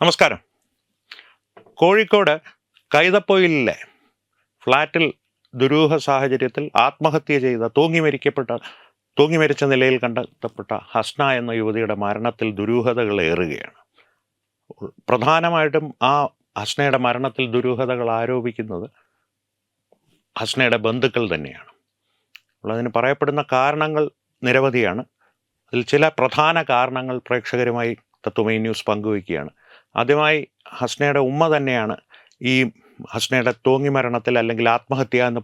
നമസ്കാരം. കോഴിക്കോട് കൈതപ്പൊയിലിലെ ഫ്ലാറ്റിൽ ദുരൂഹ സാഹചര്യത്തിൽ ആത്മഹത്യ ചെയ്ത തൂങ്ങി മരിച്ച നിലയിൽ കണ്ടെത്തപ്പെട്ട ഹസ്ന എന്ന യുവതിയുടെ മരണത്തിൽ ദുരൂഹതകൾ ഏറുകയാണ്. പ്രധാനമായിട്ടും ആ ഹസ്നയുടെ മരണത്തിൽ ദുരൂഹതകൾ ആരോപിക്കുന്നത് ഹസ്നയുടെ ബന്ധുക്കൾ തന്നെയാണ്. അതിന് പറയപ്പെടുന്ന കാരണങ്ങൾ നിരവധിയാണ്. അതിൽ ചില പ്രധാന കാരണങ്ങൾ പ്രേക്ഷകരുമായി തത്വമൈ ന്യൂസ് പങ്കുവയ്ക്കുകയാണ്. ആദ്യമായി ഹസ്നയുടെ ഉമ്മ തന്നെയാണ് ഈ ഹസ്നയുടെ തൂങ്ങി മരണത്തിൽ അല്ലെങ്കിൽ ആത്മഹത്യ എന്ന്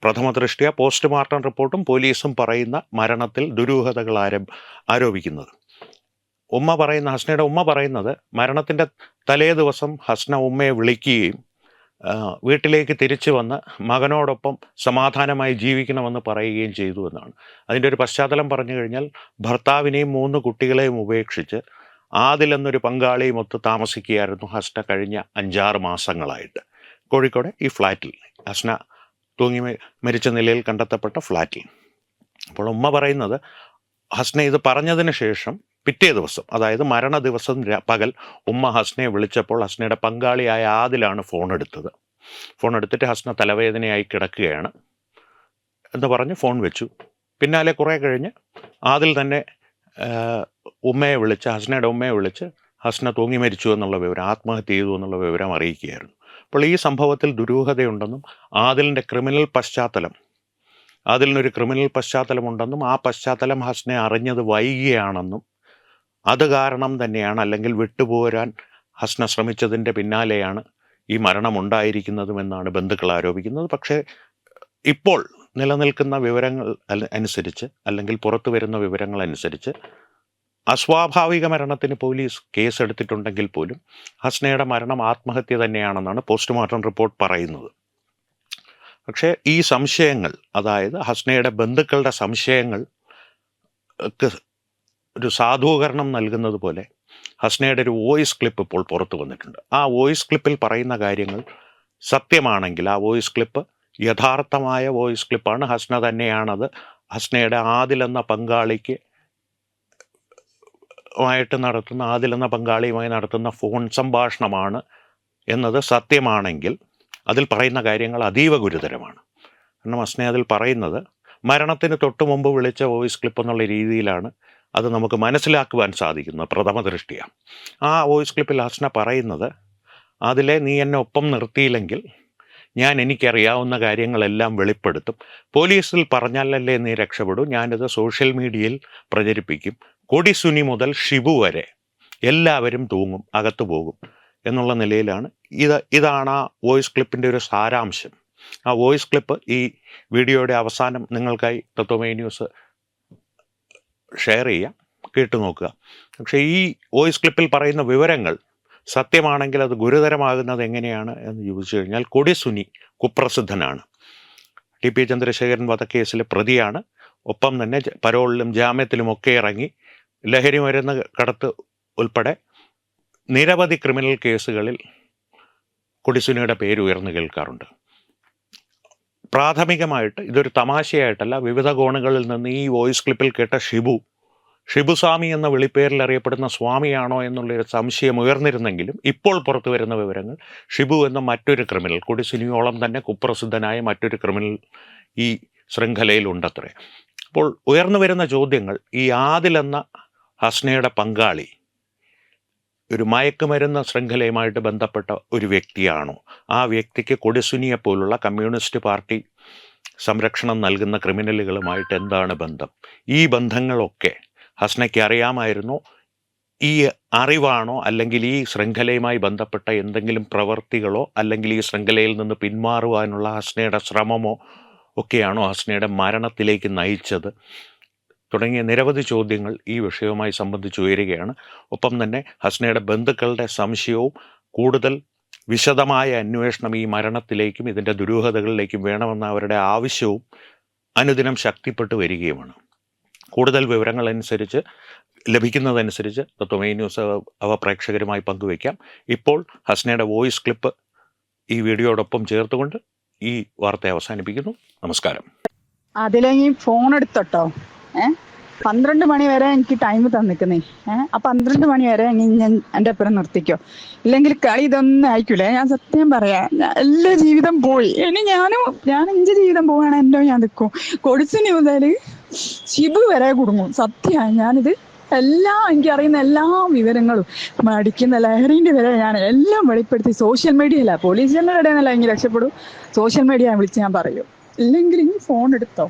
പ്രഥമ ദൃഷ്ട്യാ പോസ്റ്റ്മോർട്ടം റിപ്പോർട്ടും പോലീസും പറയുന്ന മരണത്തിൽ ദുരൂഹതകൾ ആരോപിക്കുന്നത്. ഹസ്നയുടെ ഉമ്മ പറയുന്നത് മരണത്തിൻ്റെ തലേ ദിവസം ഹസ്ന ഉമ്മയെ വിളിക്കുകയും വീട്ടിലേക്ക് തിരിച്ചു വന്ന് മകനോടൊപ്പം സമാധാനമായി ജീവിക്കണമെന്ന് പറയുകയും ചെയ്തു എന്നാണ്. അതിൻ്റെ ഒരു പശ്ചാത്തലം പറഞ്ഞു കഴിഞ്ഞാൽ ഭർത്താവിനെയും 3 കുട്ടികളെയും ഉപേക്ഷിച്ച് ആദിൽ എന്നൊരു പങ്കാളിയും ഒത്ത് താമസിക്കുകയായിരുന്നു ഹസ്ന കഴിഞ്ഞ 5-6 മാസങ്ങളായിട്ട് കോഴിക്കോട് ഈ ഫ്ലാറ്റിൽ, ഹസ്ന തൂങ്ങി മരിച്ച നിലയിൽ കണ്ടെത്തപ്പെട്ട ഫ്ലാറ്റിൽ. അപ്പോൾ ഉമ്മ പറയുന്നത് ഹസ്ന ഇത് പറഞ്ഞതിന് ശേഷം പിറ്റേ ദിവസം, അതായത് മരണ ദിവസം പകൽ ഉമ്മ ഹസ്നയെ വിളിച്ചപ്പോൾ ഹസ്നയുടെ പങ്കാളിയായ ആദിലാണ് ഫോൺ എടുത്തിട്ട് ഹസ്ന തലവേദനയായി കിടക്കുകയാണ് എന്ന് പറഞ്ഞ് ഫോൺ വെച്ചു. പിന്നാലെ കുറേ കഴിഞ്ഞ് ആദിൽ തന്നെ ഹസ്നയുടെ ഉമ്മയെ വിളിച്ച് ഹസ്ന തൂങ്ങി മരിച്ചു എന്നുള്ള വിവരം, ആത്മഹത്യ ചെയ്തു എന്നുള്ള വിവരം അറിയിക്കുകയായിരുന്നു. അപ്പോൾ ഈ സംഭവത്തിൽ ദുരൂഹതയുണ്ടെന്നും ആദിലിനൊരു ക്രിമിനൽ പശ്ചാത്തലമുണ്ടെന്നും ആ പശ്ചാത്തലം ഹസ്നെ അറിഞ്ഞത് വൈകിയാണെന്നും അത് കാരണം തന്നെയാണ്, അല്ലെങ്കിൽ വിട്ടുപോരാൻ ഹസ്ന ശ്രമിച്ചതിൻ്റെ പിന്നാലെയാണ് ഈ മരണമുണ്ടായിരിക്കുന്നതുമെന്നാണ് ബന്ധുക്കൾ ആരോപിക്കുന്നത്. പക്ഷേ ഇപ്പോൾ നിലനിൽക്കുന്ന വിവരങ്ങൾ അനുസരിച്ച്, അല്ലെങ്കിൽ പുറത്തു വരുന്ന വിവരങ്ങൾ അനുസരിച്ച് അസ്വാഭാവിക മരണത്തിന് പോലീസ് കേസെടുത്തിട്ടുണ്ടെങ്കിൽ പോലും ഹസ്നയുടെ മരണം ആത്മഹത്യ തന്നെയാണെന്നാണ് പോസ്റ്റ്മോർട്ടം റിപ്പോർട്ട് പറയുന്നത്. പക്ഷേ ഈ സംശയങ്ങൾ, അതായത് ഹസ്നയുടെ ബന്ധുക്കളുടെ സംശയങ്ങൾക്ക് ഒരു സാധൂകരണം നൽകുന്നത് പോലെ ഹസ്നയുടെ ഒരു വോയിസ് ക്ലിപ്പ് ഇപ്പോൾ പുറത്തു വന്നിട്ടുണ്ട്. ആ വോയിസ് ക്ലിപ്പിൽ പറയുന്ന കാര്യങ്ങൾ സത്യമാണെങ്കിൽ, ആ വോയിസ് ക്ലിപ്പ് യഥാർത്ഥമായ വോയിസ് ക്ലിപ്പാണ്, ഹസ്ന തന്നെയാണത്, ഹസ്നയുടെ ആദിൽ എന്ന പങ്കാളിയുമായി നടത്തുന്ന ഫോൺ സംഭാഷണമാണ് എന്നത് സത്യമാണെങ്കിൽ അതിൽ പറയുന്ന കാര്യങ്ങൾ അതീവ ഗുരുതരമാണ്. കാരണം ഹസ്ന അതിൽ പറയുന്നത് മരണത്തിന് തൊട്ട് മുമ്പ് വിളിച്ച വോയിസ് ക്ലിപ്പ് എന്നുള്ള രീതിയിലാണ് അത് നമുക്ക് മനസ്സിലാക്കുവാൻ സാധിക്കുന്നത് പ്രഥമ ദൃഷ്ട്യാ. ആ വോയിസ് ക്ലിപ്പിൽ ഹസ്ന പറയുന്നത്, അതിലെ നീ എന്നെ ഒപ്പം നിർത്തിയില്ലെങ്കിൽ ഞാൻ എനിക്കറിയാവുന്ന കാര്യങ്ങളെല്ലാം വെളിപ്പെടുത്തും, പോലീസിൽ പറഞ്ഞാലല്ലേ നീ രക്ഷപ്പെടൂ, ഞാനിത് സോഷ്യൽ മീഡിയയിൽ പ്രചരിപ്പിക്കും, കൊടിസുനി മുതൽ ഷിബു വരെ എല്ലാവരും തൂങ്ങും, അകത്തു പോകും എന്നുള്ള നിലയിലാണ് ഇതാണ് ആ വോയിസ് ക്ലിപ്പിൻ്റെ ഒരു സാരാംശം. ആ വോയിസ് ക്ലിപ്പ് ഈ വീഡിയോയുടെ അവസാനം നിങ്ങൾക്കായി തത്വമൈ ന്യൂസ് ഷെയർ ചെയ്യാം, കേട്ടു നോക്കുക. പക്ഷേ ഈ വോയിസ് ക്ലിപ്പിൽ പറയുന്ന വിവരങ്ങൾ സത്യമാണെങ്കിൽ അത് ഗുരുതരമാകുന്നത് എങ്ങനെയാണ് എന്ന് ചോദിച്ചു കഴിഞ്ഞാൽ, കൊടിസുനി കുപ്രസിദ്ധനാണ്, ടി.പി. ചന്ദ്രശേഖരൻ വധക്കേസിലെ പ്രതിയാണ്. ഒപ്പം തന്നെ പരോളിലും ജാമ്യത്തിലുമൊക്കെ ഇറങ്ങി ലഹരി മരുന്ന് കടത്ത് ഉൾപ്പെടെ നിരവധി ക്രിമിനൽ കേസുകളിൽ കൊടിസുനിയുടെ പേര് ഉയർന്നു കേൾക്കാറുണ്ട്. പ്രാഥമികമായിട്ട് ഇതൊരു തമാശയായിട്ടല്ല, വിവിധ കോണുകളിൽ നിന്ന് ഈ വോയിസ് ക്ലിപ്പിൽ കേട്ട ഷിബുസ്വാമി എന്ന വിളിപ്പേരിൽ അറിയപ്പെടുന്ന സ്വാമിയാണോ എന്നുള്ളൊരു സംശയം ഉയർന്നിരുന്നെങ്കിലും ഇപ്പോൾ പുറത്തു വരുന്ന വിവരങ്ങൾ ഷിബു എന്ന മറ്റൊരു ക്രിമിനൽ, കൊടിസുനിയോളം തന്നെ കുപ്രസിദ്ധനായ മറ്റൊരു ക്രിമിനൽ ഈ ശൃംഖലയിൽ ഉണ്ടത്രേ. അപ്പോൾ ഉയർന്നു വരുന്ന ചോദ്യങ്ങൾ, ഈ ആദിൽ എന്ന ഹസ്നയുടെ പങ്കാളി ഒരു മയക്കുമരുന്ന് ശൃംഖലയുമായിട്ട് ബന്ധപ്പെട്ട ഒരു വ്യക്തിയാണോ? ആ വ്യക്തിക്ക് കൊടിസുനിയെ പോലുള്ള കമ്മ്യൂണിസ്റ്റ് പാർട്ടി സംരക്ഷണം നൽകുന്ന ക്രിമിനലുകളുമായിട്ട് എന്താണ് ബന്ധം? ഈ ബന്ധങ്ങളൊക്കെ ഹസ്നയ്ക്ക് അറിയാമായിരുന്നോ? ഈ അറിവാണോ, അല്ലെങ്കിൽ ഈ ശൃംഖലയുമായി ബന്ധപ്പെട്ട എന്തെങ്കിലും പ്രവർത്തികളോ, അല്ലെങ്കിൽ ഈ ശൃംഖലയിൽ നിന്ന് പിന്മാറുവാനുള്ള ഹസ്നയുടെ ശ്രമമോ ഒക്കെയാണോ ഹസ്നയുടെ മരണത്തിലേക്ക് നയിച്ചത്? തുടങ്ങിയ നിരവധി ചോദ്യങ്ങൾ ഈ വിഷയവുമായി സംബന്ധിച്ച് ഉയരുകയാണ്. ഒപ്പം തന്നെ ഹസ്നയുടെ ബന്ധുക്കളുടെ സംശയവും കൂടുതൽ വിശദമായ അന്വേഷണം ഈ മരണത്തിലേക്കും ഇതിൻ്റെ ദുരൂഹതകളിലേക്കും വേണമെന്ന അവരുടെ ആവശ്യവും അനുദിനം ശക്തിപ്പെട്ടു വരികയുമാണ്. കൂടുതൽ വിവരങ്ങൾ ലഭിക്കുന്നതനുസരിച്ച് തത്വമൈ ന്യൂസ് അവ പ്രേക്ഷകരുമായി പങ്കുവയ്ക്കാം. ഇപ്പോൾ ഹസ്നയുടെ വോയിസ് ക്ലിപ്പ് ഈ വീഡിയോടൊപ്പം ചേർത്തുകൊണ്ട് ഈ വാർത്ത അവസാനിപ്പിക്കുന്നു. നമസ്കാരം. അതിലെ ഫോൺ എടുത്തോട്ടോ, 12 മണി വരെ എനിക്ക് ടൈം തന്നിക്കുന്നേ. ആ 12 മണി വരെ ഞാൻ എൻ്റെ ഒപ്പം നിർത്തിക്കോ, ഇല്ലെങ്കിൽ കളി ഇതൊന്നും അയക്കൂലേ. ഞാൻ സത്യം പറയാ, എല്ലാ ജീവിതം പോയി. ഇനി ഞാൻ എന്റെ ജീവിതം പോവാണ്, എന്റെ ഞാൻ നിൽക്കും. കൊടിച്ചിന് മുതല് ശിബു വരെ കുടുങ്ങും. സത്യമായി ഞാനിത് എല്ലാം എനിക്കറിയുന്ന എല്ലാ വിവരങ്ങളും മടിക്കുന്ന ലഹരിന്റെ വരെ ഞാൻ എല്ലാം വെളിപ്പെടുത്തി സോഷ്യൽ മീഡിയയില. പോലീസുകാരുടെ ഇടയിൽ നിന്നല്ല എനിക്ക് രക്ഷപ്പെടും, സോഷ്യൽ മീഡിയ വിളിച്ച് ഞാൻ പറയൂ. ഇല്ലെങ്കിൽ ഫോൺ എടുത്തോ.